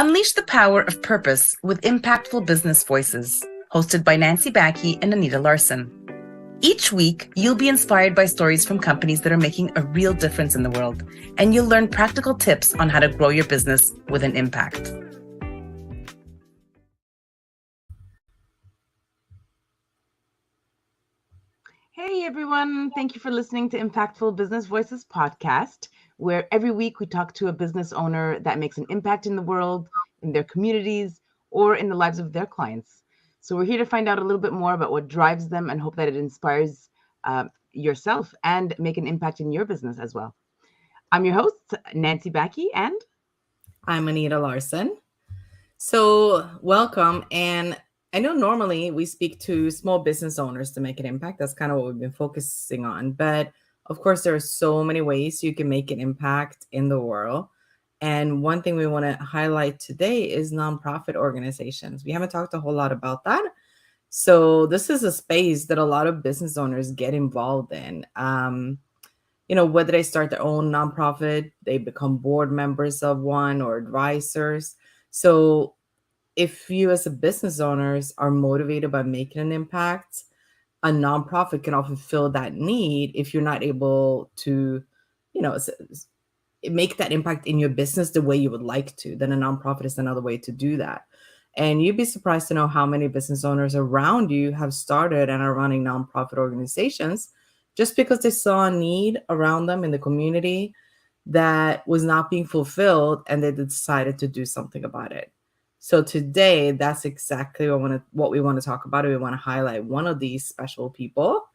Unleash the power of purpose with impactful business voices, hosted by Nancy Baki and Anita Larsen. Each week, you'll be inspired by stories from companies that are making a real difference in the world, and you'll learn practical tips on how to grow your business with an impact. Hey everyone, thank you for listening to Impactful Business Voices podcast, where every week we talk to a business owner that makes an impact in the world, in their communities, or in the lives of their clients. So we're here to find out a little bit more about what drives them and hope that it inspires yourself and make an impact in your business as well. I'm your host, Nancy Baki, and I'm Anita Larsen. So, welcome. And I know normally we speak to small business owners to make an impact. That's kind of what we've been focusing on. But of course, there are so many ways you can make an impact in the world. And one thing we want to highlight today is nonprofit organizations. We haven't talked a whole lot about that. So, this is a space that a lot of business owners get involved in. Whether they start their own nonprofit, they become board members of one or advisors. So if you as a business owners are motivated by making an impact, a nonprofit can often fill that need if you're not able to, make that impact in your business the way you would like to. Then a nonprofit is another way to do that. And you'd be surprised to know how many business owners around you have started and are running nonprofit organizations just because they saw a need around them in the community that was not being fulfilled and they decided to do something about it. So today, that's exactly what we want to talk about. We want to highlight one of these special people.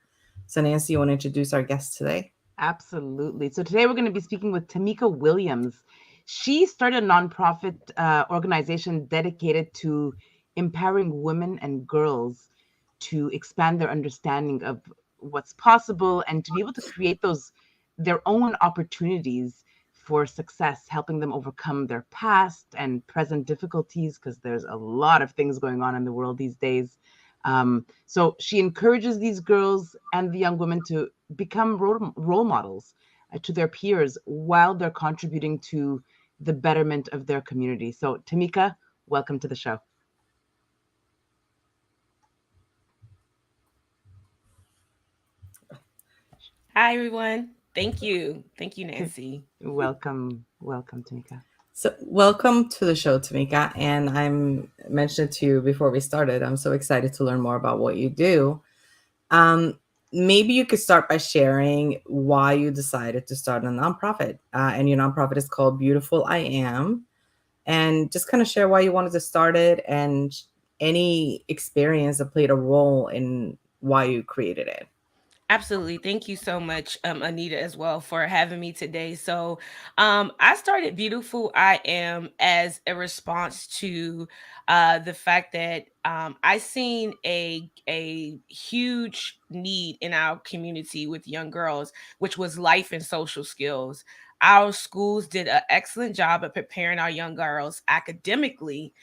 So Nancy, you want to introduce our guest today? absolutely. So today we're going to be speaking with Tamika Williams. She started a nonprofit organization dedicated to empowering women and girls to expand their understanding of what's possible and to be able to create their own opportunities for success, helping them overcome their past and present difficulties, because there's a lot of things going on in the world these days. So she encourages these girls and the young women to become role models to their peers while they're contributing to the betterment of their community. So, Tamika, welcome to the show. Hi, everyone. Thank you. Thank you, Nancy. Welcome, Tamika. So welcome to the show, Tamika. And I'm mentioned to you before we started, I'm so excited to learn more about what you do. Um, Maybe you could start by sharing why you decided to start a nonprofit. And your nonprofit is called Beautiful I Am. And just kind of share why you wanted to start it and any experience that played a role in why you created it. Absolutely. Thank you so much, Anita, as well, for having me today. So, I started Beautiful I Am as a response to the fact that I seen a huge need in our community with young girls, which was life and social skills. Our schools did an excellent job at preparing our young girls academically,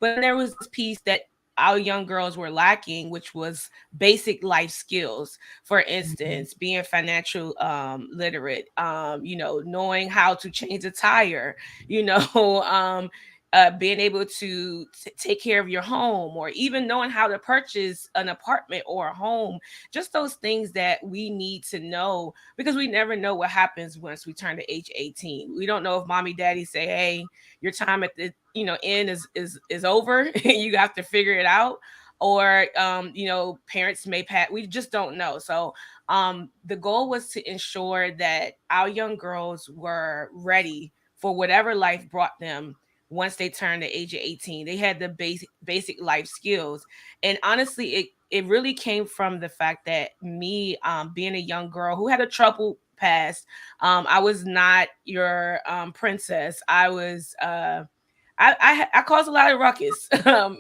but then there was this piece that our young girls were lacking, which was basic life skills. For Mhm. instance, being financial literate, knowing how to change a tire, you know, being able to take care of your home, or even knowing how to purchase an apartment or a home. Just those things that we need to know, because we never know what happens once we turn to age 18. We don't know if mommy, daddy say, hey, your time at the end is over and you have to figure it out, or parents may pass. We just don't know. So the goal was to ensure that our young girls were ready for whatever life brought them. Once they turned the age of 18, they had the basic life skills. And honestly, it really came from the fact that me, being a young girl who had a troubled past. I was not your princess. I caused a lot of ruckus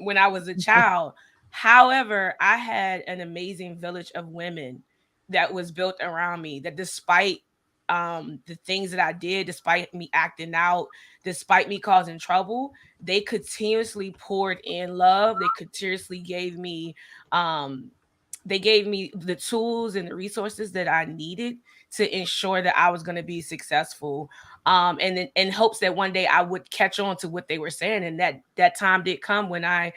when I was a child. However, I had an amazing village of women that was built around me, that despite the things that I did, despite me acting out, despite me causing trouble, they continuously poured in love. They continuously um gave me the tools and the resources that I needed to ensure that I was going to be successful. and then in hopes that one day I would catch on to what they were saying. And that time did come when I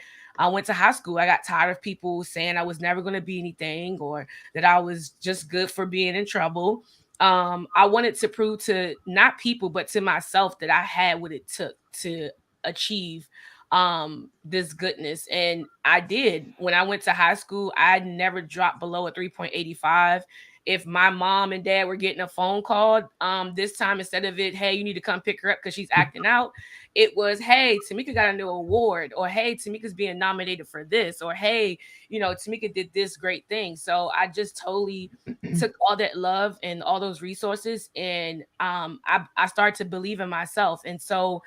went to high school. I got tired of people saying I was never going to be anything, or that I was just good for being in trouble. I wanted to prove to not people, but to myself, that I had what it took to achieve this goodness. And I did. When I went to high school, I never dropped below a 3.85. If my mom and dad were getting a phone call, this time, instead of it, hey, you need to come pick her up because she's acting out, it was, hey, Tamika got a new award, or hey, Tamika's being nominated for this, or hey, Tamika did this great thing. So I just totally took all that love and all those resources, and I started to believe in myself. And so,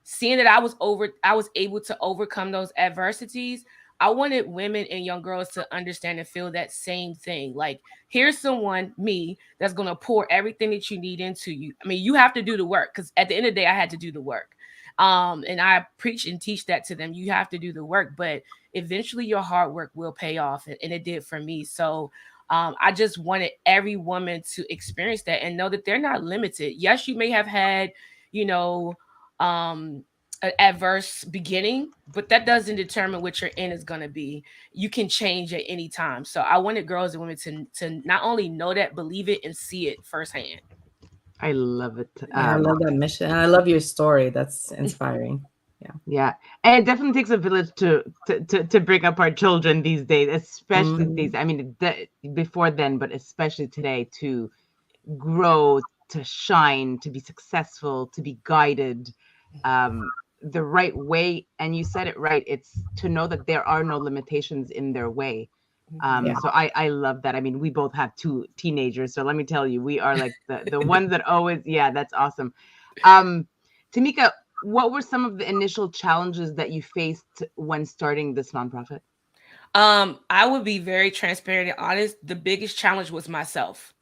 seeing that I was able to overcome those adversities, I wanted women and young girls to understand and feel that same thing. Like, here's someone, me, that's going to pour everything that you need into you. I mean, you have to do the work, because at the end of the day, I had to do the work. And I preach and teach that to them. You have to do the work, but eventually your hard work will pay off. And it did for me. So I just wanted every woman to experience that and know that they're not limited. Yes, you may have had, an adverse beginning, but that doesn't determine what your end is going to be. You can change at any time. So I wanted girls and women to not only know that, believe it, and see it firsthand. I love it. I love that mission. I love your story. That's inspiring. Yeah. And it definitely takes a village to bring up our children these days, especially these, I mean, before then, but especially today, to grow, to shine, to be successful, to be guided the right way. And you said it right. It's to know that there are no limitations in their way. So I love that. I mean, we both have 2 teenagers. So let me tell you, we are like the ones that always, that's awesome. Tamika, what were some of the initial challenges that you faced when starting this nonprofit? I would be very transparent and honest. The biggest challenge was myself.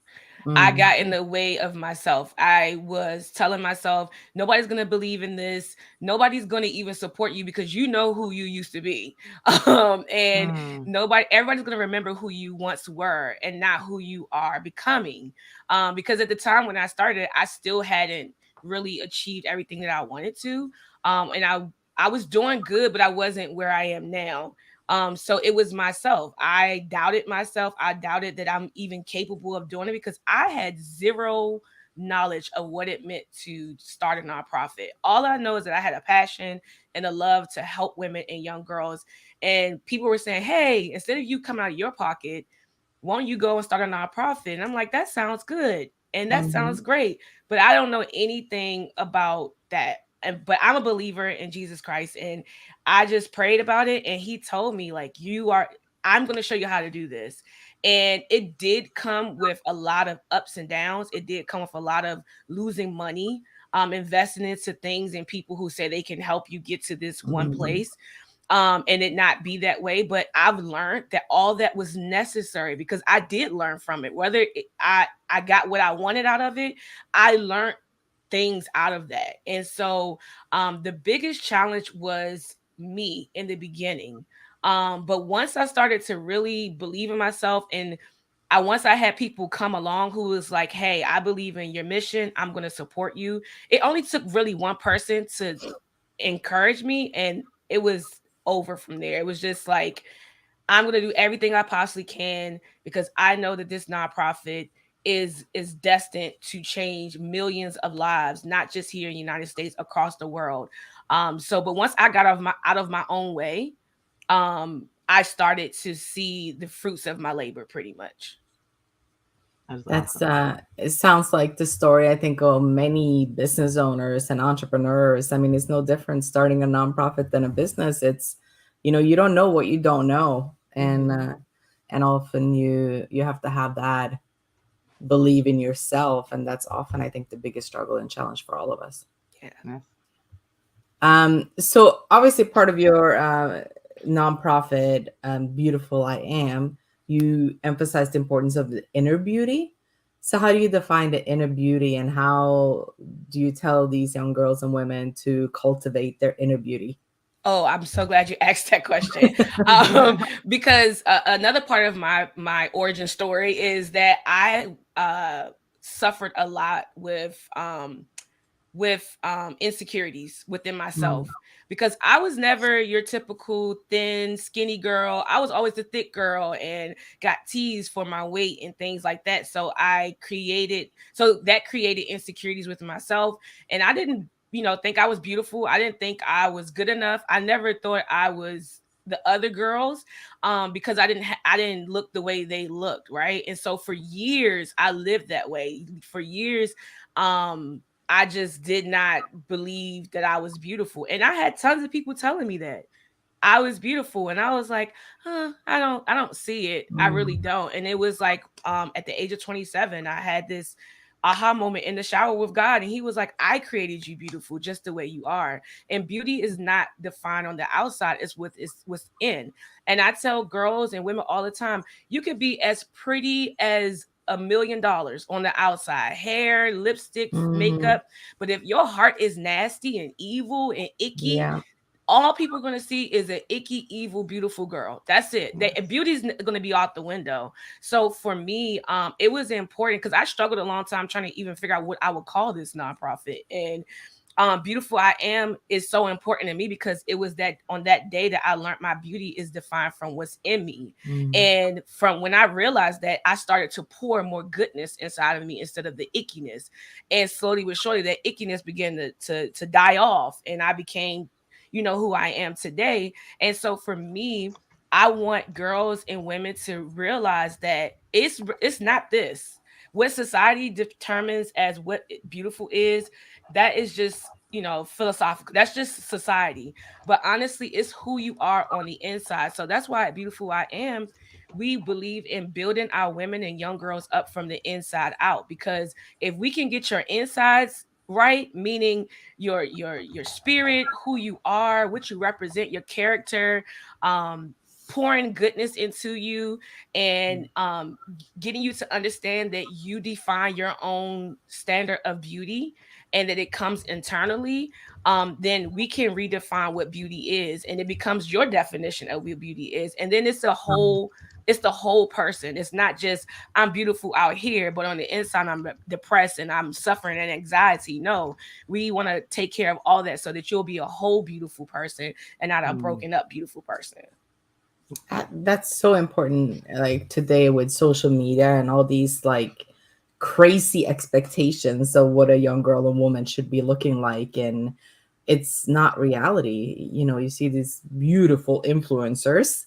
I got in the way of myself. I was telling myself, nobody's going to believe in this. Nobody's going to even support you because you know who you used to be. And everybody's going to remember who you once were and not who you are becoming. Because at the time when I started, I still hadn't really achieved everything that I wanted to. And I was doing good, but I wasn't where I am now. So it was myself. I doubted myself. I doubted that I'm even capable of doing it because I had zero knowledge of what it meant to start a nonprofit. All I know is that I had a passion and a love to help women and young girls. And people were saying, hey, instead of you coming out of your pocket, why don't you go and start a nonprofit? And I'm like, that sounds good. And that sounds great. But I don't know anything about that. But I'm a believer in Jesus Christ, and I just prayed about it, and he told me, like, I'm going to show you how to do this. And it did come with a lot of ups and downs. It did come with a lot of losing money, investing into things and people who say they can help you get to this one place. And it not be that way. But I've learned that all that was necessary because I did learn from it. Whether I got what I wanted out of it, I learned things out of that. And so the biggest challenge was me in the beginning. But once I started to really believe in myself, and once I had people come along who was like, hey, I believe in your mission, I'm going to support you. It only took really one person to encourage me, and it was over from there. It was just like, I'm going to do everything I possibly can because I know that this nonprofit is destined to change millions of lives, not just here in the United States, across the world. But once I got out of my own way, I started to see the fruits of my labor pretty much. That's it sounds like the story I think of many business owners and entrepreneurs. I mean, it's no different starting a nonprofit than a business. It's, you don't know what you don't know. And often you have to have that believe in yourself. And that's often, I think, the biggest struggle and challenge for all of us. Yeah. So obviously part of your nonprofit, Beautiful I Am, you emphasize the importance of the inner beauty. So how do you define the inner beauty, and how do you tell these young girls and women to cultivate their inner beauty? Oh, I'm so glad you asked that question. Because another part of my origin story is that I suffered a lot with with insecurities within myself, because I was never your typical thin, skinny girl. I was always the thick girl and got teased for my weight and things like that. So that created insecurities within myself. And I didn't, think I was beautiful. I didn't think I was good enough. I never thought I was the other girls, because I didn't look the way they looked, right? And so for years I lived that way. For years, I just did not believe that I was beautiful. And I had tons of people telling me that I was beautiful. And I was like, I don't see it. I really don't. And it was like, at the age of 27, I had this aha moment in the shower with God. And he was like, I created you beautiful just the way you are. And beauty is not defined on the outside. It's within. And I tell girls and women all the time, you can be as pretty as $1 million on the outside, hair, lipstick, makeup. But if your heart is nasty and evil and icky, all people are going to see is an icky, evil, beautiful girl. That's it. Beauty is going to be out the window. So for me, it was important because I struggled a long time trying to even figure out what I would call this nonprofit. And Beautiful I Am is so important to me because it was that on that day that I learned my beauty is defined from what's in me. And from when I realized that, I started to pour more goodness inside of me instead of the ickiness. And slowly but surely that ickiness began to die off. And I became, who I am today. And so for me, I want girls and women to realize that it's not this. What society determines as what beautiful is, that is just, philosophical. That's just society. But honestly, it's who you are on the inside. So that's why at Beautiful I Am, we believe in building our women and young girls up from the inside out. Because if we can get your insides right, meaning your spirit, who you are, what you represent, your character, pouring goodness into you, and getting you to understand that you define your own standard of beauty and that it comes internally, then we can redefine what beauty is, and it becomes your definition of what beauty is. And then it's the whole person. It's not just I'm beautiful out here, but on the inside I'm depressed and I'm suffering and anxiety. No, we want to take care of all that so that you'll be a whole beautiful person and not a broken up beautiful person. That's so important. Like today with social media and all these like crazy expectations of what a young girl and woman should be looking like, and it's not reality. You see these beautiful influencers.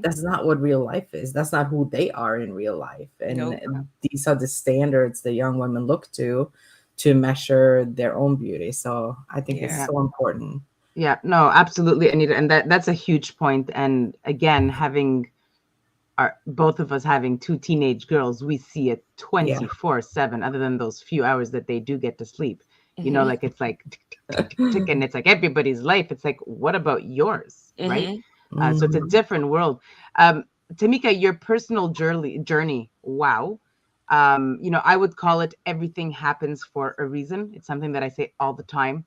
That's not what real life is. That's not who they are in real life. And these are the standards that young women look to measure their own beauty. So I think it's so important. Yeah, no, absolutely, Anita. And that's a huge point. And again, both of us having two teenage girls, we see it 24/7, other than those few hours that they do get to sleep. Like it's like tick, and it's like everybody's life. It's like, what about yours? Right? So it's a different world. Tamika, your personal journey. Wow. I would call it everything happens for a reason. It's something that I say all the time.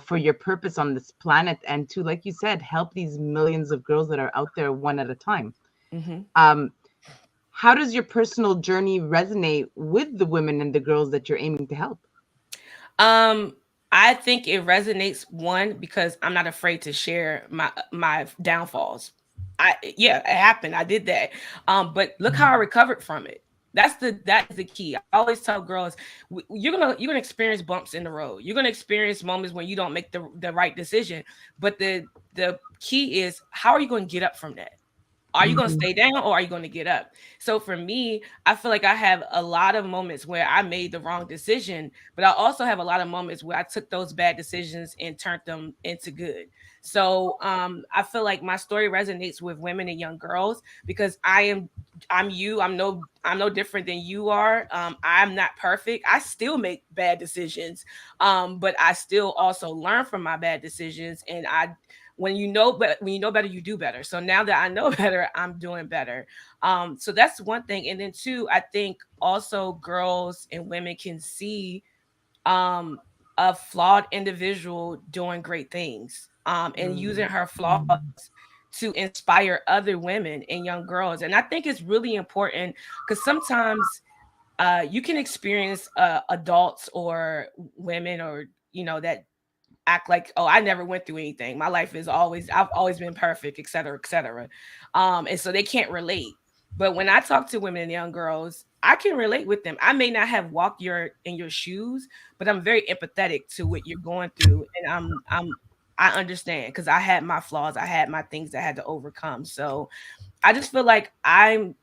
For your purpose on this planet, and to, like you said, help these millions of girls that are out there one at a time. How does your personal journey resonate with the women and the girls that you're aiming to help? I think it resonates, one, because I'm not afraid to share my downfalls. It happened. I did that. But look how I recovered from it. That is the key. I always tell girls, you're gonna experience bumps in the road. You're gonna experience moments when you don't make the right decision. But the key is, how are you going to get up from that? Are you going to stay down, or are you going to get up? So for me, I feel like I have a lot of moments where I made the wrong decision, but I also have a lot of moments where I took those bad decisions and turned them into good. So I feel like my story resonates with women and young girls because I'm no different than you are. I'm not perfect. I still make bad decisions, but I still also learn from my bad decisions. And when you know better, you do better. So now that I know better, I'm doing better. So that's one thing. And then two, I think also girls and women can see a flawed individual doing great things, and using her flaws to inspire other women and young girls. And I think it's really important because sometimes you can experience adults or women or that act like, oh, I never went through anything. My life is I've always been perfect, et cetera, et cetera. And so they can't relate. But when I talk to women and young girls, I can relate with them. I may not have walked in your shoes, but I'm very empathetic to what you're going through. And I understand because I had my flaws. I had my things that I had to overcome. So I just feel like I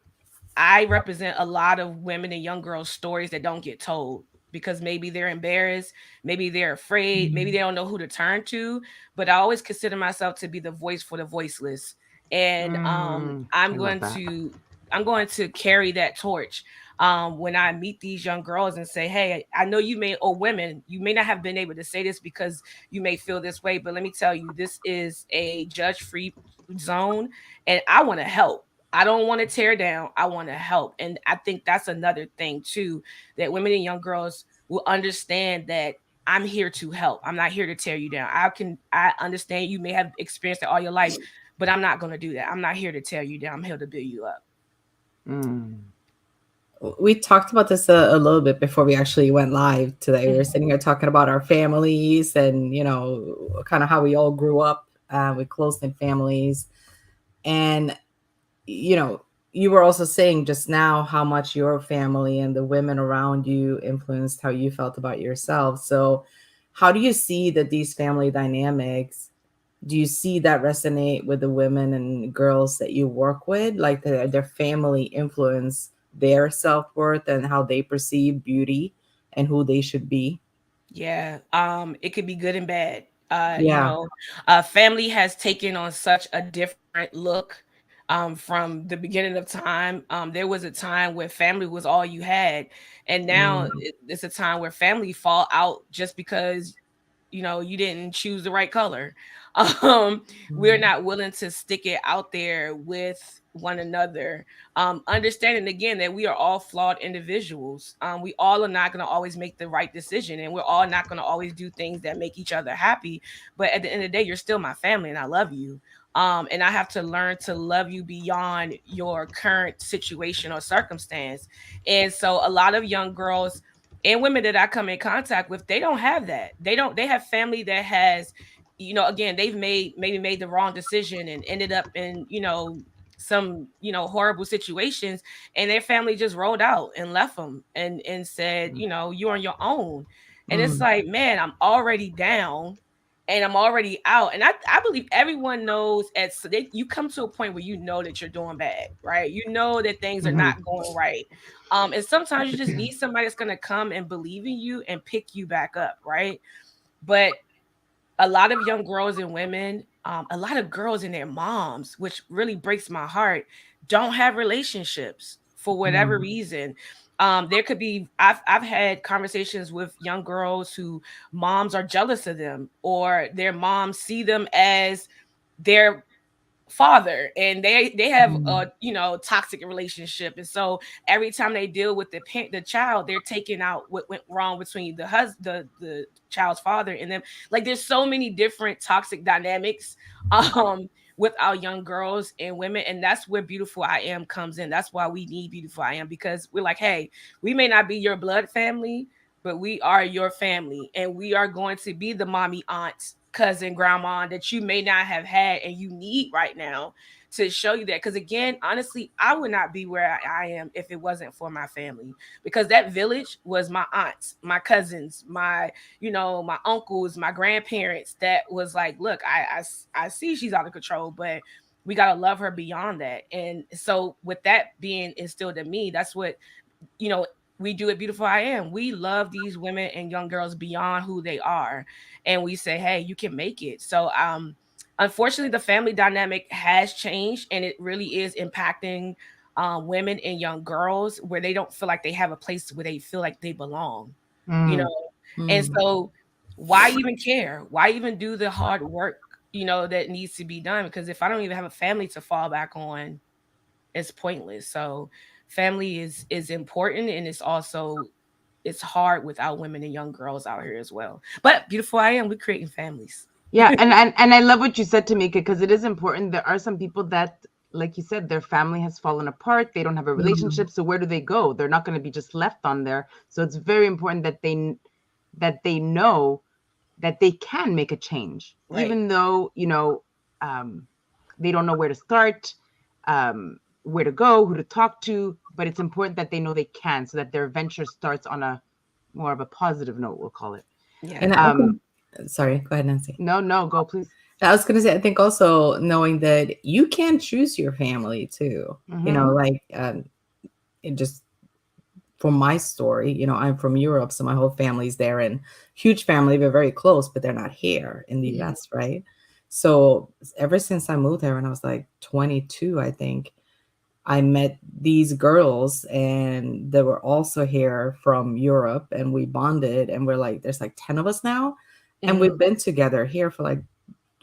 represent a lot of women and young girls' stories that don't get told because maybe they're embarrassed, maybe they're afraid, maybe they don't know who to turn to. But I always consider myself to be the voice for the voiceless, and I love that. I'm going to carry that torch when I meet these young girls and say, "Hey, I know you may, or women, you may not have been able to say this because you may feel this way, but let me tell you, this is a judge-free zone, and I want to help." I don't want to tear down. I want to help. And I think that's another thing too, that women and young girls will understand that I'm here to help. I'm not here to tear you down. I understand you may have experienced it all your life, but I'm not going to do that. I'm not here to tear you down. I'm here to build you up. We talked about this a little bit before we actually went live today. We were sitting here talking about our families and, kind of how we all grew up with close-knit families. And you were also saying just now how much your family and the women around you influenced how you felt about yourself. So how do you see that these family dynamics, do you see that resonate with the women and girls that you work with? Like their family influence their self-worth and how they perceive beauty and who they should be? Yeah. It could be good and bad. Yeah. Family has taken on such a different look from the beginning of time. There was a time where family was all you had, and now it's a time where family fall out just because you didn't choose the right color. We're not willing to stick it out there with one another. Understanding again that we are all flawed individuals. We all are not going to always make the right decision, and we're all not going to always do things that make each other happy. But at the end of the day, you're still my family, and I love you. And I have to learn to love you beyond your current situation or circumstance. And so a lot of young girls and women that I come in contact with, they don't have that. They have family that has, again, they've maybe made the wrong decision and ended up in, some, horrible situations, and their family just rolled out and left them and said, you're on your own. And it's like, man, I'm already down and I'm already out. And I believe everyone knows you come to a point where you know that you're doing bad, right? You know that things are not going right. And sometimes you just need somebody that's going to come and believe in you and pick you back up, right? But a lot of young girls and women, a lot of girls and their moms, which really breaks my heart, don't have relationships for whatever reason. There could be, I've had conversations with young girls who moms are jealous of them, or their moms see them as their father, and they have a toxic relationship, and so every time they deal with the child, they're taking out what went wrong between the child's father and them. Like, there's so many different toxic dynamics with our young girls and women, and that's where Beautiful I Am comes in. That's why we need Beautiful I Am, because we're like, hey, we may not be your blood family, but we are your family, and we are going to be the mommy, aunt, cousin, grandma that you may not have had and you need right now to show you that. Because again, honestly, I would not be where I am if it wasn't for my family, because that village was my aunts, my cousins, my uncles, my grandparents, that was like, look, I see she's out of control, but we got to love her beyond that. And so with that being instilled in me, that's what we do at Beautiful I Am. We love these women and young girls beyond who they are. And we say, hey, you can make it. So unfortunately, the family dynamic has changed, and it really is impacting women and young girls, where they don't feel like they have a place where they feel like they belong, And so why even care? Why even do the hard work, that needs to be done? Because if I don't even have a family to fall back on, it's pointless. So family is important, and it's hard without women and young girls out here as well. But Beautiful I Am, we're creating families. Yeah, and I love what you said, Tamika, because it is important. There are some people that, like you said, their family has fallen apart. They don't have a relationship. So where do they go? They're not going to be just left on there. So it's very important that they know that they can make a change, Right. even though, they don't know where to start, where to go, who to talk to, but it's important that they know they can, so that their venture starts on a more of a positive note, we'll call it. Yeah. And I think, sorry, go ahead, Nancy. No, go please. I was going to say, I think also knowing that you can choose your family too, like it just, for my story, I'm from Europe, so my whole family's there, and huge family, we're very close, but they're not here in the US, right? So ever since I moved there when I was like 22, I think, I met these girls, and they were also here from Europe, and we bonded, and we're like, there's like 10 of us now, and we've been together here for like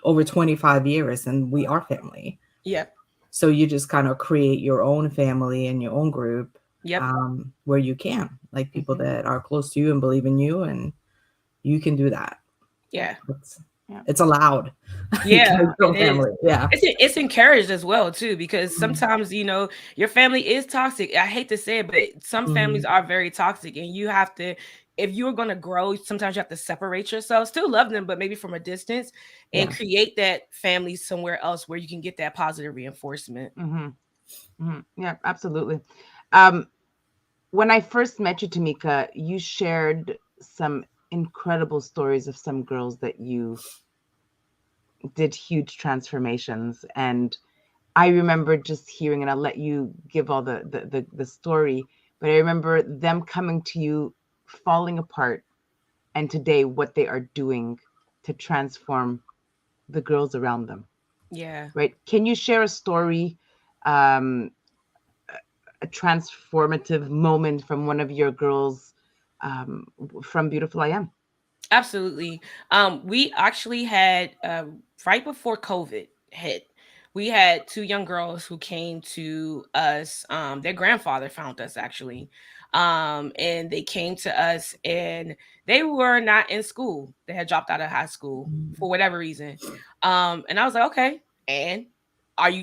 over 25 years, and we are family. Yep. So you just kind of create your own family and your own group. Yep. Where you can, like people that are close to you and believe in you, and you can do that. Yeah. It's allowed. Yeah, family. Yeah. It's encouraged as well too, because sometimes your family is toxic. I hate to say it, but some families are very toxic, and you have to, if you're going to grow, sometimes you have to separate yourself, still love them, but maybe from a distance, and create that family somewhere else where you can get that positive reinforcement. Yeah, absolutely. When I first met you, Tamika, you shared some incredible stories of some girls that you did huge transformations, and I remember just hearing, and I'll let you give all the story, but I remember them coming to you, falling apart, and today what they are doing to transform the girls around them. Yeah. Right. Can you share a story, a transformative moment from one of your girls, from Beautiful I Am? Absolutely. We actually had, right before COVID hit, we had two young girls who came to us. Their grandfather found us actually. And they came to us, and they were not in school. They had dropped out of high school for whatever reason. And I was like, okay, and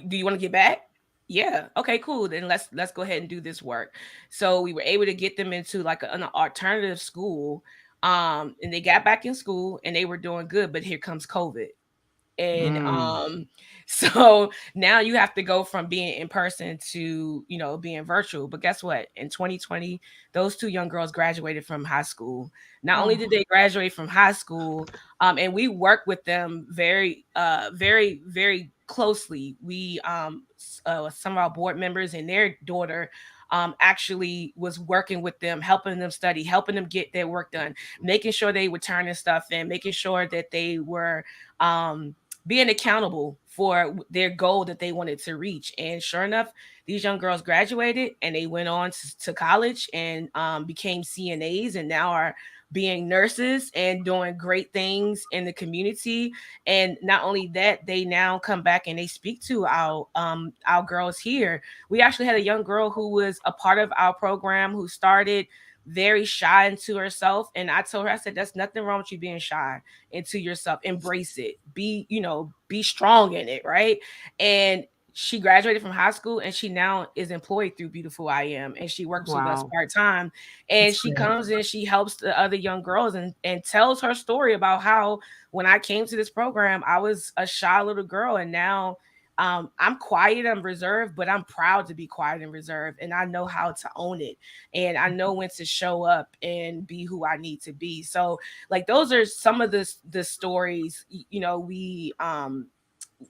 do you want to get back? Yeah. Okay, cool. Then let's go ahead and do this work. So we were able to get them into like an alternative school. And they got back in school, and they were doing good, but here comes COVID. And so now you have to go from being in person to being virtual. But guess what? In 2020, those two young girls graduated from high school. Not only did they graduate from high school, and we work with them very very very closely. We some of our board members and their daughter actually was working with them, helping them study, helping them get their work done, making sure they were turning stuff in, making sure that they were being accountable for their goal that they wanted to reach. And sure enough, these young girls graduated, and they went on to college and became CNAs, and now are being nurses and doing great things in the community. And not only that, they now come back and they speak to our girls here. We actually had a young girl who was a part of our program who started very shy into herself, and I told her, I said, there's nothing wrong with you being shy into yourself. Embrace it. Be strong in it, right? And she graduated from high school, and she now is employed through Beautiful I Am, and she works with us part-time. And she comes in, she helps the other young girls, and tells her story about how when I came to this program, I was a shy little girl, and now I'm quiet, I'm reserved, but I'm proud to be quiet and reserved, and I know how to own it, and I know when to show up and be who I need to be. So like those are some of the stories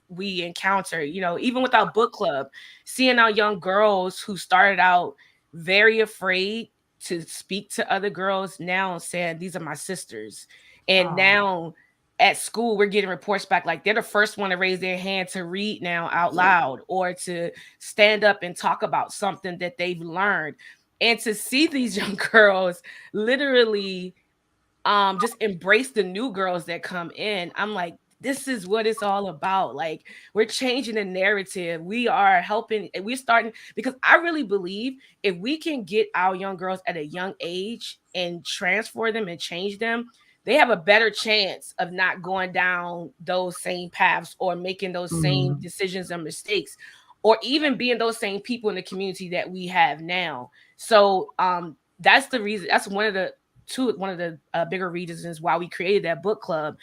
we encounter, even with our book club, seeing our young girls who started out very afraid to speak to other girls, now saying, these are my sisters. And now at school, we're getting reports back like they're the first one to raise their hand to read now out loud, or to stand up and talk about something that they've learned. And to see these young girls literally just embrace the new girls that come in, I'm like, this is what it's all about. Like, we're changing the narrative. We are helping. We're starting, because I really believe if we can get our young girls at a young age and transfer them and change them, they have a better chance of not going down those same paths, or making those same decisions and mistakes, or even being those same people in the community that we have now. So that's the reason. That's one of the one of the bigger reasons why we created that book club,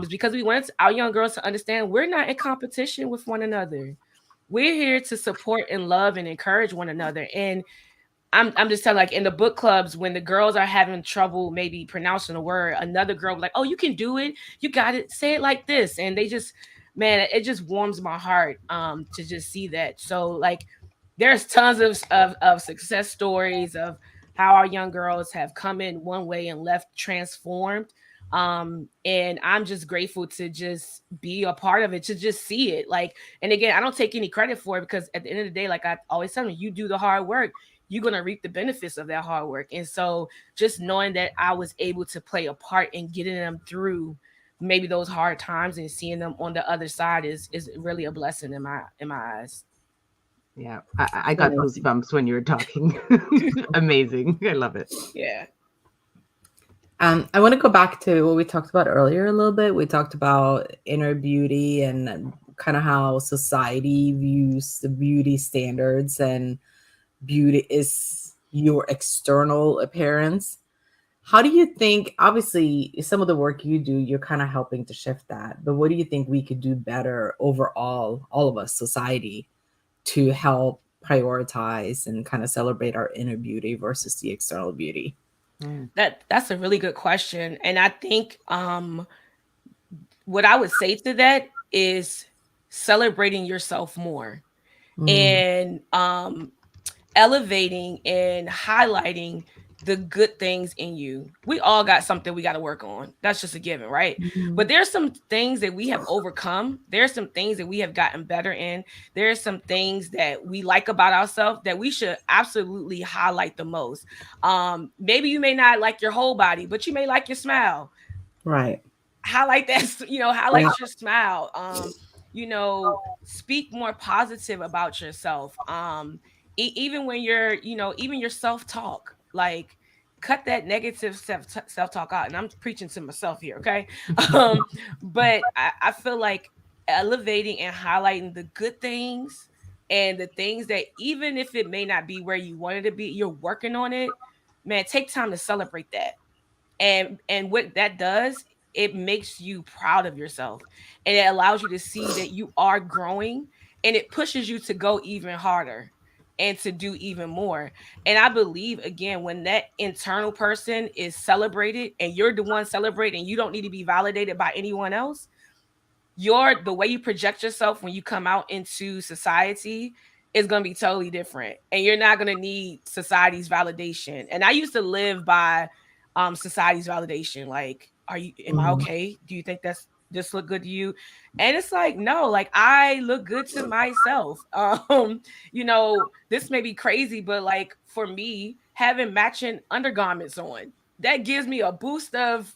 is because we wanted our young girls to understand we're not in competition with one another. We're here to support and love and encourage one another. And I'm just telling, like, in the book clubs, when the girls are having trouble maybe pronouncing a word, another girl will be like, oh, you can do it, you got it, say it like this. And they just, man, it just warms my heart to just see that. So like, there's tons of success stories of how our young girls have come in one way and left transformed. And I'm just grateful to just be a part of it, to just see it. Like, and again, I don't take any credit for it, because at the end of the day, like I always tell them, you do the hard work, you're going to reap the benefits of that hard work. And so just knowing that I was able to play a part in getting them through maybe those hard times and seeing them on the other side is really a blessing in my eyes. Yeah, I got goosebumps when you were talking. Amazing. I love it. Yeah. I want to go back to what we talked about earlier a little bit. We talked about inner beauty and kind of how society views the beauty standards, and beauty is your external appearance. How do you think, obviously, some of the work you do, you're kind of helping to shift that, but what do you think we could do better overall, all of us, society, to help prioritize and kind of celebrate our inner beauty versus the external beauty? That's a really good question. And I think what I would say to that is celebrating yourself more and elevating and highlighting the good things in you. We all got something we got to work on. That's just a given, right? But there's some things that we have overcome. There's some things that we have gotten better in. There's some things that we like about ourselves that we should absolutely highlight the most. Maybe you may not like your whole body, but you may like your smile. Right. Highlight that, highlight your smile. Speak more positive about yourself. Even when you're, even your self-talk, like cut that negative self-talk out. And I'm preaching to myself here, okay? But I feel like elevating and highlighting the good things and the things that, even if it may not be where you wanted to be, you're working on it, man, take time to celebrate that. And what that does, it makes you proud of yourself, and it allows you to see that you are growing, and it pushes you to go even harder and to do even more. And I believe, again, when that internal person is celebrated and you're the one celebrating, you don't need to be validated by anyone else. The way you project yourself when you come out into society is going to be totally different. And you're not going to need society's validation. And I used to live by society's validation. Like, am I okay? Do you think this look good to you? And it's like, no, like, I look good to myself. This may be crazy, but like, for me, having matching undergarments on, that gives me a boost of,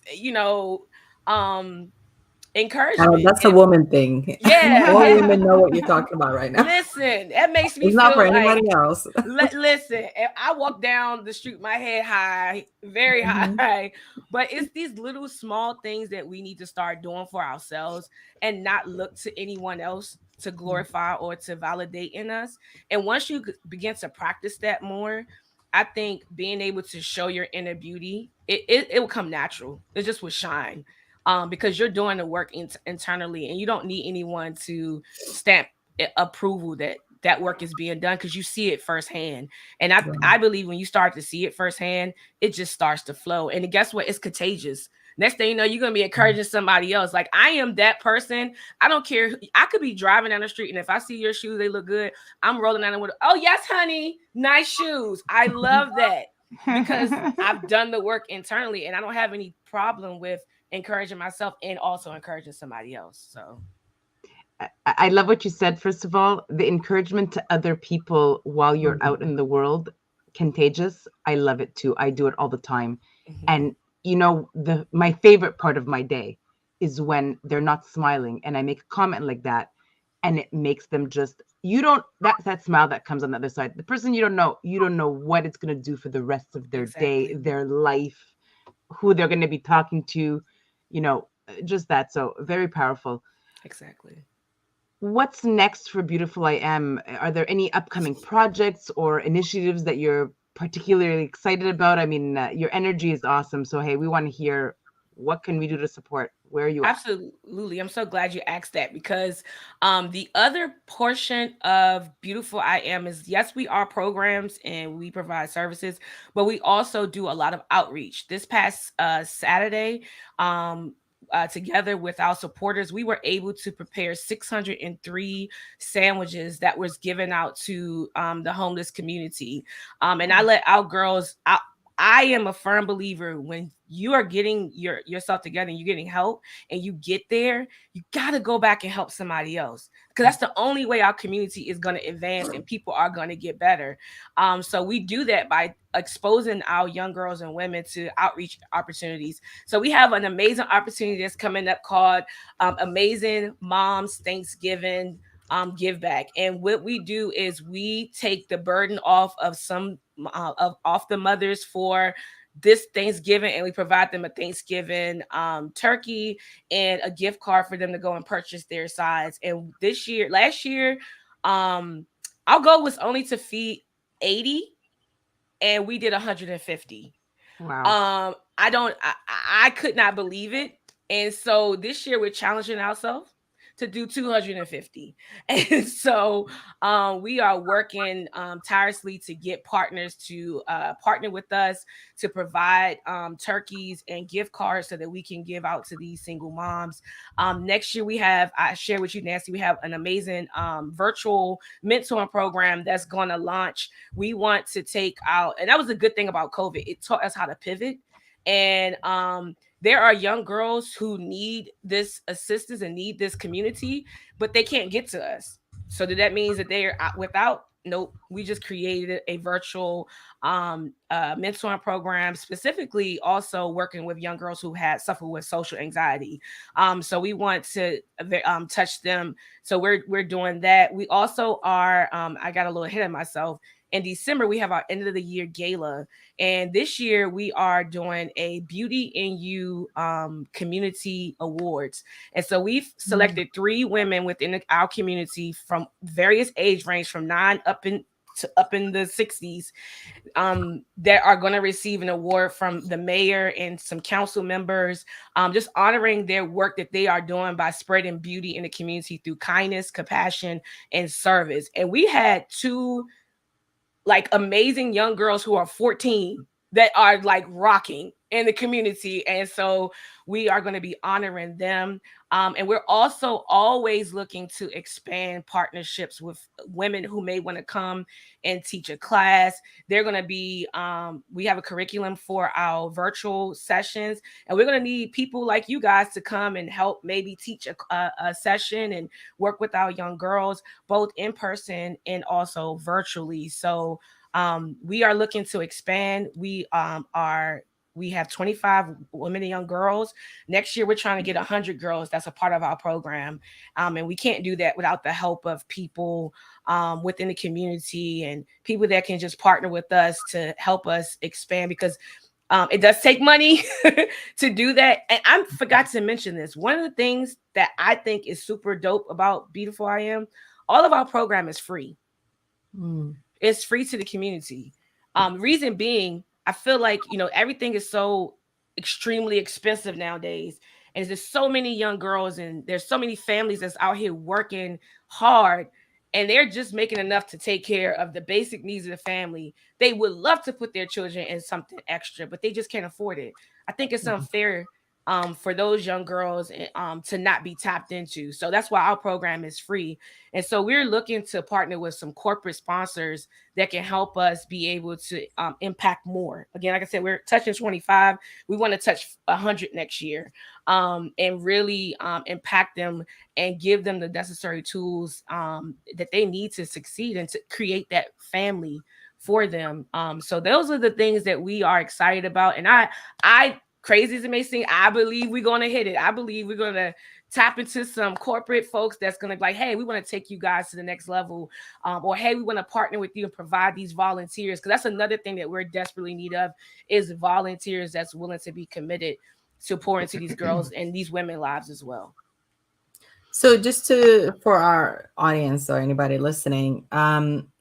encouragement. That's a woman thing. Yeah. All women know what you're talking about right now. Listen, that makes me it's feel not for like anybody else. Listen, if I walk down the street, my head high, very high, but it's these little small things that we need to start doing for ourselves and not look to anyone else to glorify or to validate in us. And once you begin to practice that more, I think being able to show your inner beauty, it will come natural. It just will shine. Because you're doing the work internally, and you don't need anyone to stamp approval that work is being done, because you see it firsthand. And I believe when you start to see it firsthand, it just starts to flow. And guess what? It's contagious. Next thing you know, you're going to be encouraging somebody else. Like, I am that person. I don't care. I could be driving down the street, and if I see your shoes, they look good, I'm rolling down the window. Oh, yes, honey. Nice shoes. I love that, because I've done the work internally, and I don't have any problem with encouraging myself and also encouraging somebody else. So I love what you said. First of all, the encouragement to other people while you're out in the world, contagious. I love it too. I do it all the time. And my favorite part of my day is when they're not smiling and I make a comment like that, and it makes them just, that smile that comes on the other side, the person you don't know what it's going to do for the rest of their day, their life, who they're going to be talking to, just that. So very powerful. Exactly. What's next for Beautiful I Am? Are there any upcoming projects or initiatives that you're particularly excited about? I mean, your energy is awesome. So, hey, we want to hear, what can we do to support? Where are you at? Absolutely. I'm so glad you asked that, because the other portion of Beautiful I Am is, yes, we are programs and we provide services, but we also do a lot of outreach. This past Saturday, together with our supporters, we were able to prepare 603 sandwiches that was given out to the homeless community. And I let our girls out. I am a firm believer, when you are getting yourself together and you're getting help and you get there, you got to go back and help somebody else, because that's the only way our community is going to advance and people are going to get better. So we do that by exposing our young girls and women to outreach opportunities. So we have an amazing opportunity that's coming up called Amazing Moms Thanksgiving give back. And what we do is we take the burden off of off the mothers for this Thanksgiving, and we provide them a Thanksgiving turkey and a gift card for them to go and purchase their sides. And last year, our goal was only to feed 80, and we did 150. Wow. I could not believe it. And so this year we're challenging ourselves to do 250. And so we are working tirelessly to get partners to partner with us to provide turkeys and gift cards so that we can give out to these single moms. Next year I share with you, Nancy, we have an amazing virtual mentoring program that's going to launch. We want to take out, and that was a good thing about COVID. It taught us how to pivot. And there are young girls who need this assistance and need this community, but they can't get to us. So that means that they're without. Nope. We just created a virtual mentoring program, specifically also working with young girls who had suffered with social anxiety. So we want to touch them. So we're doing that. We also are. I got a little ahead of myself. In December, we have our end of the year gala. And this year we are doing a Beauty in You community awards. And so we've selected 3 women within our community from various age range, from 9 up in the 60s, that are going to receive an award from the mayor and some council members, just honoring their work that they are doing by spreading beauty in the community through kindness, compassion, and service. And we had 2 amazing young girls who are 14 that are rocking in the community. And so we are going to be honoring them. And we're also always looking to expand partnerships with women who may want to come and teach a class. They're going to be, we have a curriculum for our virtual sessions, and we're going to need people like you guys to come and help maybe teach a session and work with our young girls, both in person and also virtually. So we are looking to expand. We have 25 women and young girls. Next year, we're trying to get 100 girls. That's a part of our program. And we can't do that without the help of people within the community and people that can just partner with us to help us expand, because it does take money to do that. And I forgot to mention this. One of the things that I think is super dope about Beautiful I Am, all of our program is free. It's free to the community. Reason being, I feel like, everything is so extremely expensive nowadays. And there's so many young girls and there's so many families that's out here working hard, and they're just making enough to take care of the basic needs of the family. They would love to put their children in something extra, but they just can't afford it. I think it's unfair for those young girls to not be tapped into. So that's why our program is free. And so we're looking to partner with some corporate sponsors that can help us be able to impact more. Again, like I said, we're touching 25. We want to touch 100 next year, and really impact them and give them the necessary tools that they need to succeed and to create that family for them. So those are the things that we are excited about. And I crazy as it may seem, I believe we're going to hit it. I believe we're going to tap into some corporate folks that's going to be like, hey, we want to take you guys to the next level. Or, hey, we want to partner with you and provide these volunteers. Because that's another thing that we're desperately in need of, is volunteers that's willing to be committed to pour into these girls and these women lives as well. So just for our audience or anybody listening,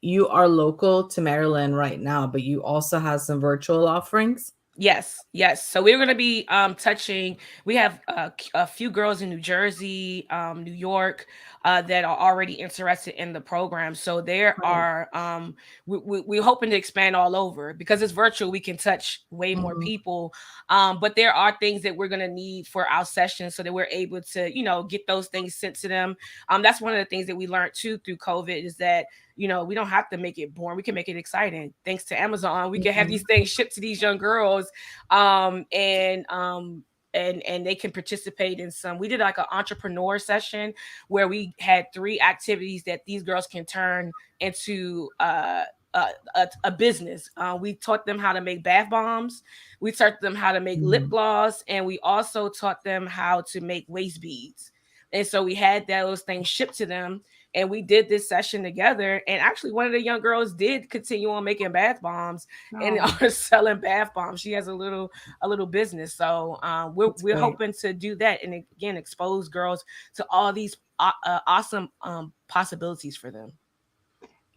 you are local to Maryland right now, but you also have some virtual offerings. Yes, yes. So we're going to be touching. We have a few girls in New Jersey, New York, that are already interested in the program. So there Right. are we're hoping to expand all over because it's virtual. We can touch way more Mhm. people, but there are things that we're going to need for our sessions so that we're able to get those things sent to them. That's one of the things that we learned too through COVID is that we don't have to make it boring. We can make it exciting. Thanks to Amazon, we can have these Mhm. things shipped to these young girls, and they can participate in some. We did like an entrepreneur session where we had 3 activities that these girls can turn into a business. We taught them how to make bath bombs. We taught them how to make lip Mhm. gloss, and we also taught them how to make waist beads. And so we had those things shipped to them, and we did this session together. And actually, one of the young girls did continue on making bath bombs and Oh, are selling bath bombs. She has a little business. So we're That's we're great. hoping to do that and again expose girls to all these awesome possibilities for them.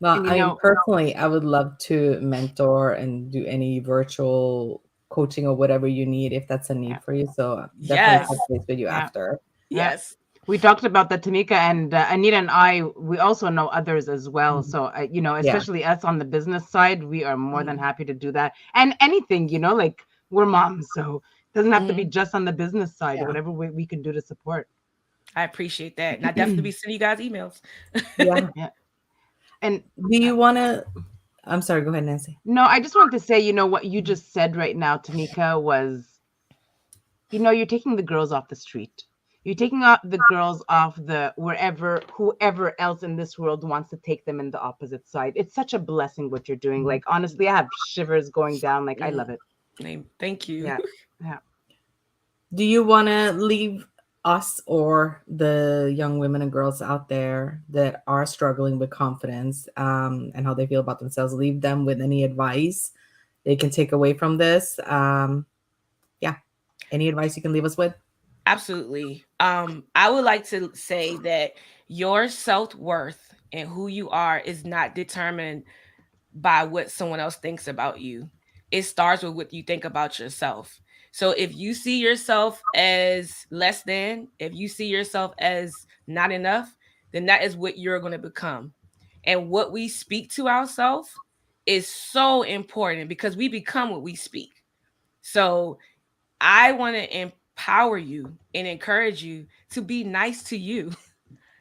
Well, and I mean, personally, I would love to mentor and do any virtual coaching or whatever you need if that's a yeah, need for you. So definitely Yes, touch base with you yeah, after. yeah. yes. We talked about that, Tamika, and Anita and I. We also know others as well. Mhm. So, Yeah. especially us on the business side, we are more than Mhm, happy to do that. And anything, like we're moms, so it doesn't have to be mhm. just on the business side. Yeah. Whatever we can do to support. I appreciate that, and I definitely be sending you guys emails. Yeah. Yeah. And Do you want to? I'm sorry. Go ahead, Nancy. no, I just want to say, what you just said right now, Tamika, was, you're taking the girls off the street. You're taking out the girls off the wherever, whoever else in this world wants to take them in the opposite side. It's such a blessing what you're doing. Mhm. Like, honestly, I have shivers going down. Like, I Mm, love it. thank you. Yeah. Yeah. Do you want to leave us or the young women and girls out there that are struggling with confidence and how they feel about themselves, leave them with any advice they can take away from this? Yeah. Any advice you can leave us with? Absolutely. I would like to say that your self-worth and who you are is not determined by what someone else thinks about you. It starts with what you think about yourself. So if you see yourself as less than, if you see yourself as not enough, then that is what you're going to become. And what we speak to ourselves is so important because we become what we speak. So I want to empower you and encourage you to be nice to you.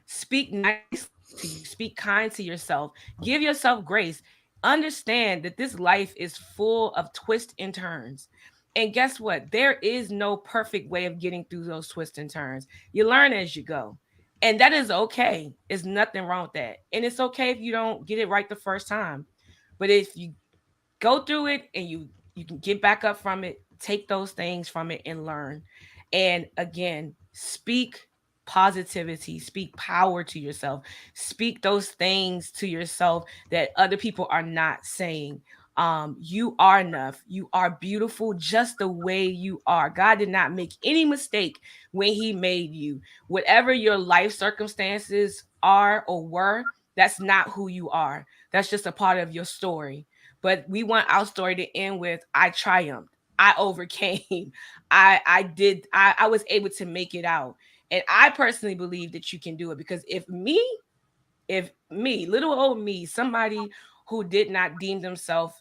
Speak nicely to you, speak kind to yourself, give yourself grace. Understand that this life is full of twists and turns. And guess what? There is no perfect way of getting through those twists and turns. You learn as you go. And that is okay. There's nothing wrong with that. And it's okay if you don't get it right the first time. But if you go through it and you can get back up from it, take those things from it and learn. And again, speak positivity, speak power to yourself, speak those things to yourself that other people are not saying. You are enough, you are beautiful just the way you are. God did not make any mistake when he made you. Whatever your life circumstances are or were, that's not who you are. That's just a part of your story. But we want our story to end with I triumphed. I overcame. I was able to make it out. And I personally believe that you can do it because if me, little old me, somebody who did not deem themselves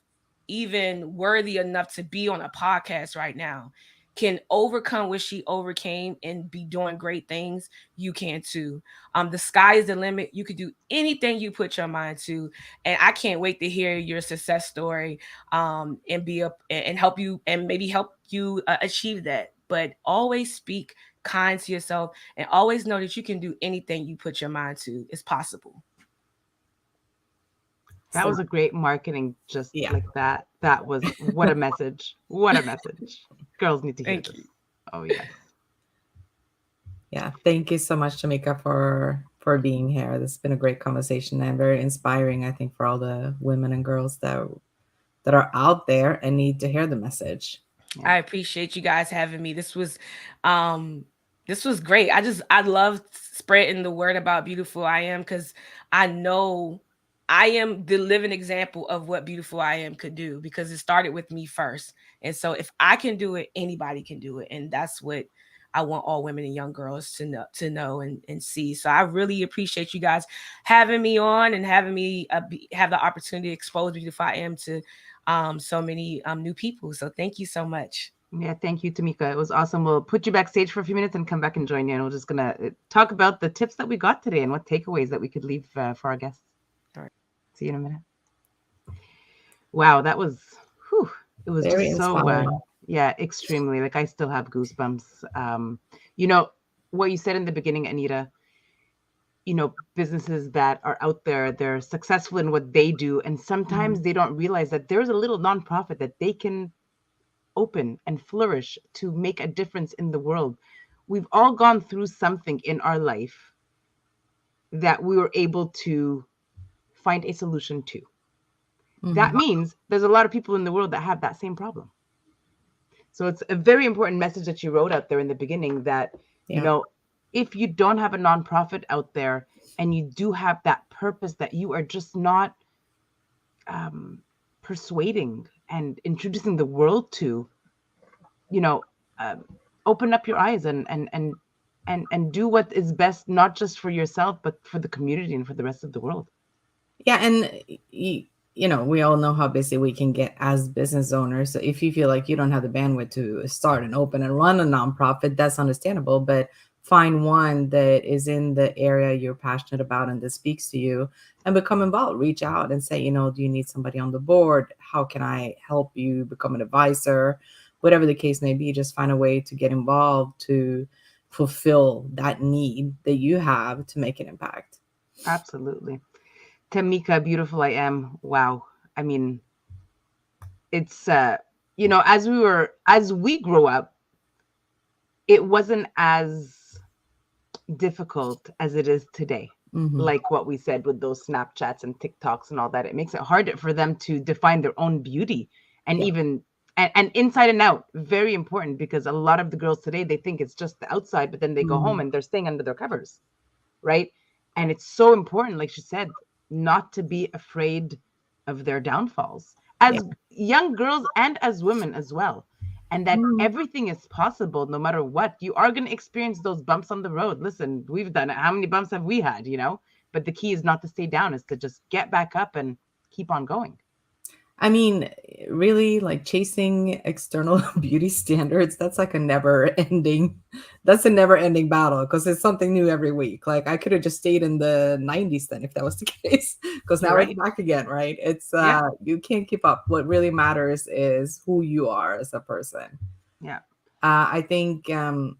even worthy enough to be on a podcast right now, can overcome what she overcame and be doing great things, you can too. The sky is the limit. You could do anything you put your mind to, and I can't wait to hear your success story, and be up and help you and maybe help you achieve that. But always speak kind to yourself and always know that you can do anything you put your mind to. It's possible. That So, was a great marketing, just yeah. like that. That was what a message. What a message. Girls need to hear Thank this. you. Oh, yes. Yeah. Thank you so much, Tamika, for being here. This has been a great conversation and very inspiring, I think, for all the women and girls that are out there and need to hear the message. Yeah. I appreciate you guys having me. Um this was great. I love spreading the word about Beautiful I Am, because I know I am the living example of what Beautiful I Am could do, because it started with me first. And so if I can do it, anybody can do it. And that's what I want all women and young girls to know and see. So I really appreciate you guys having me on and having me have the opportunity to expose Beautiful I Am to so many new people. So thank you so much. Yeah, thank you, Tamika. It was awesome. We'll put you backstage for a few minutes and come back and join you. And we're just going to talk about the tips that we got today and what takeaways that we could leave for our guests. All right. See you in a minute. Wow, that was, whew, it was Very just so, yeah, extremely. Like, I still have goosebumps. You know, what you said in the beginning, Anita, you know, businesses that are out there, they're successful in what they do. And sometimes they don't realize that there's a little nonprofit that they can open and flourish to make a difference in the world. We've all gone through something in our life that we were able to find a solution to. That means there's a lot of people in the world that have that same problem. So it's a very important message that you wrote out there in the beginning that, you know, if you don't have a nonprofit out there and you do have that purpose that you are just not persuading and introducing the world to, you know, open up your eyes and do what is best, not just for yourself, but for the community and for the rest of the world. Yeah. And, you know, we all know how busy we can get as business owners. So if you feel like you don't have the bandwidth to start and open and run a nonprofit, that's understandable. But find one that is in the area you're passionate about and that speaks to you and become involved. Reach out and say, you know, do you need somebody on the board? How can I help you become an advisor? Whatever the case may be, just find a way to get involved to fulfill that need that you have to make an impact. Absolutely. Tamika, Beautiful I Am. Wow. I mean, it's, you know, as we grow up, it wasn't as difficult as it is today. Like what we said with those Snapchats and TikToks and all that, it makes it harder for them to define their own beauty and even and inside and out. Very important, because a lot of the girls today, they think it's just the outside, but then they go home and they're staying under their covers, right? And it's so important, like she said, not to be afraid of their downfalls as young girls and as women as well. And that everything is possible no matter what. You are going to experience those bumps on the road. Listen, we've done it. How many bumps have we had, you know? But the key is not to stay down, is to just get back up and keep on going. I mean, really, like chasing external beauty standards, that's like a never ending battle, because it's something new every week. Like I could have just stayed in the 90s then if that was the case, because now we're back again, right? It's you can't keep up. What really matters is who you are as a person. Yeah. I think a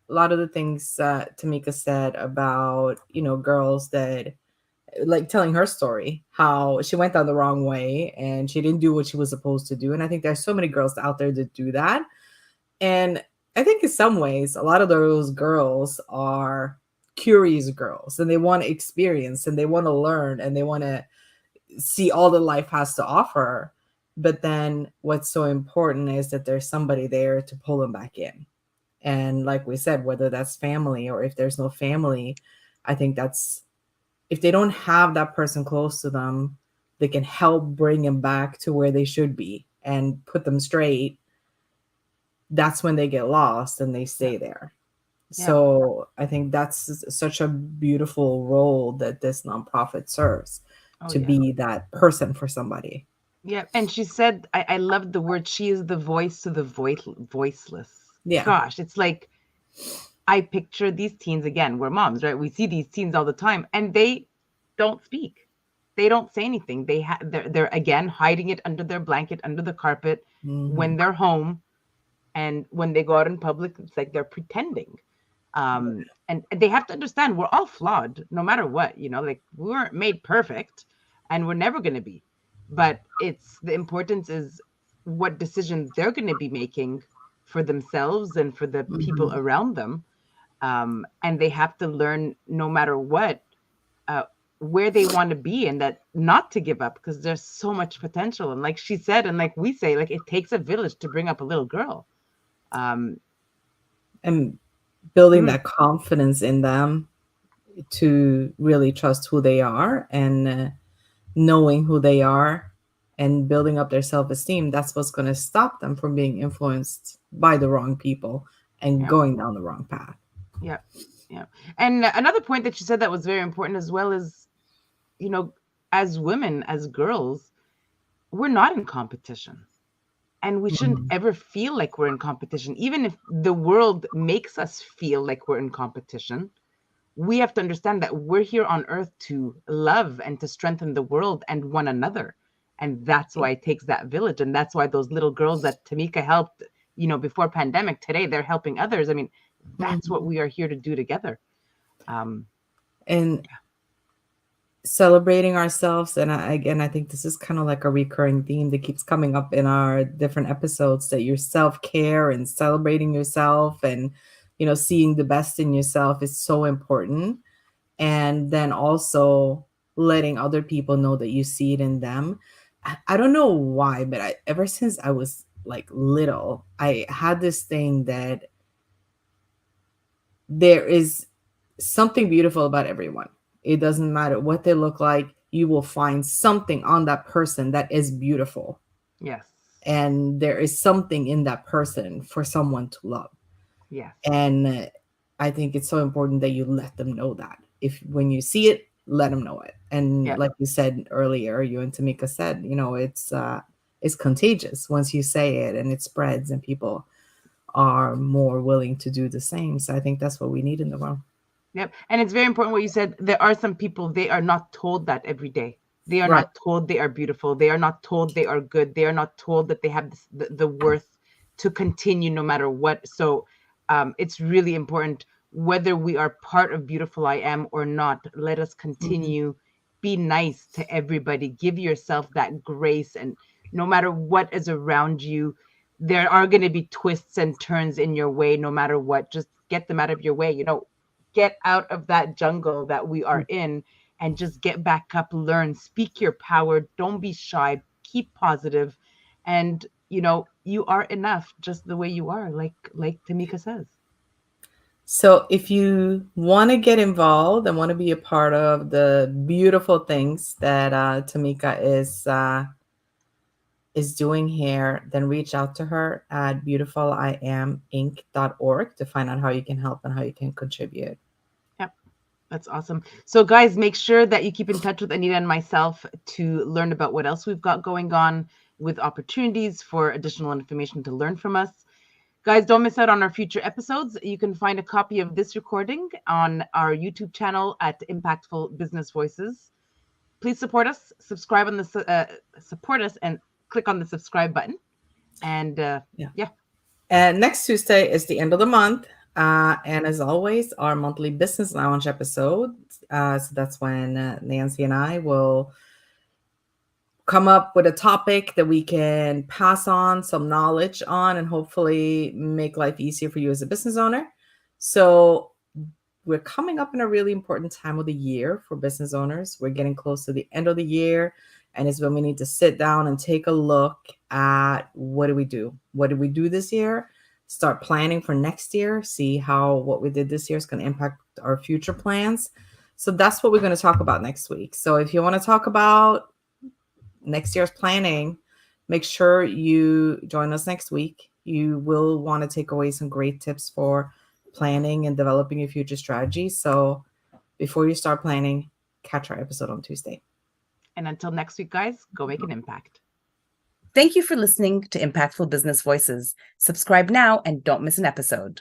lot of the things Tamika said about, you know, girls that, like telling her story, how she went down the wrong way and she didn't do what she was supposed to do. And I think there's so many girls out there that do that. And I think in some ways, a lot of those girls are curious girls and they want to experience and they want to learn and they want to see all that life has to offer. But then what's so important is that there's somebody there to pull them back in. And like we said, whether that's family or if there's no family, I think that's, if they don't have that person close to them, they can help bring them back to where they should be and put them straight. That's when they get lost and they stay there. Yeah. So I think that's such a beautiful role that this nonprofit serves, to be that person for somebody. Yeah. And she said, I love the word, she is the voice to the voiceless. Yeah. Gosh, it's like, I picture these teens, again, we're moms, right? We see these teens all the time and they don't speak. They don't say anything. They're again hiding it under their blanket, under the carpet when they're home. And when they go out in public, it's like they're pretending. And they have to understand we're all flawed no matter what, you know, like we weren't made perfect and we're never going to be. But it's the importance is what decisions they're going to be making for themselves and for the people around them. And they have to learn no matter what, where they want to be and that not to give up, because there's so much potential. And like she said, and like we say, like it takes a village to bring up a little girl. And building that confidence in them to really trust who they are, and knowing who they are and building up their self-esteem. That's what's going to stop them from being influenced by the wrong people and going down the wrong path. Yeah. Yeah. And another point that you said that was very important as well is, you know, as women, as girls, we're not in competition. And we shouldn't ever feel like we're in competition. Even if the world makes us feel like we're in competition, we have to understand that we're here on earth to love and to strengthen the world and one another. And that's why it takes that village. And that's why those little girls that Tamika helped, you know, before pandemic, today they're helping others. I mean, that's what we are here to do together. And celebrating ourselves. And I think this is kind of like a recurring theme that keeps coming up in our different episodes, that your self-care and celebrating yourself and, you know, seeing the best in yourself is so important. And then also letting other people know that you see it in them. I don't know why, but ever since I was like little, I had this thing that there is something beautiful about everyone. It doesn't matter what they look like. You will find something on that person that is beautiful. Yes. And there is something in that person for someone to love. Yes. And I think it's so important that you let them know that. When you see it, let them know it. And like you said earlier, you and Tamika said, you know, it's contagious once you say it, and it spreads, and people are more willing to do the same. So I think that's what we need in the world. Yep. And it's very important what you said. There are some people, they are not told that every day. They are not told they are beautiful. They are not told they are good. They are not told that they have the worth to continue no matter what. So it's really important, whether we are part of Beautiful I Am or not, let us continue. Be nice to everybody. Give yourself that grace. And no matter what is around you, there are going to be twists and turns in your way, no matter what. Just get them out of your way. You know, get out of that jungle that we are in and just get back up, learn, speak your power. Don't be shy, keep positive. And, you know, you are enough just the way you are, like Tamika says. So if you want to get involved and want to be a part of the beautiful things that Tamika is doing here, then reach out to her at beautifuliaminc.org to find out how you can help and how you can contribute. Yep, that's awesome. So guys, make sure that you keep in touch with Anita and myself to learn about what else we've got going on, with opportunities for additional information to learn from us. Guys, don't miss out on our future episodes. You can find a copy of this recording on our YouTube channel at Impactful Business Voices. Please support us, subscribe on the support us, and click on the subscribe button. And And next Tuesday is the end of the month. And as always, our monthly business lounge episode. So that's when Nancy and I will come up with a topic that we can pass on some knowledge on and hopefully make life easier for you as a business owner. So we're coming up in a really important time of the year for business owners. We're getting close to the end of the year, and it's when we need to sit down and take a look at what do we do? What did we do this year? Start planning for next year, see how what we did this year is going to impact our future plans. So that's what we're going to talk about next week. So if you want to talk about next year's planning, make sure you join us next week. You will want to take away some great tips for planning and developing your future strategy. So before you start planning, catch our episode on Tuesday. And until next week, guys, go make an impact. Thank you for listening to Impactful Business Voices. Subscribe now and don't miss an episode.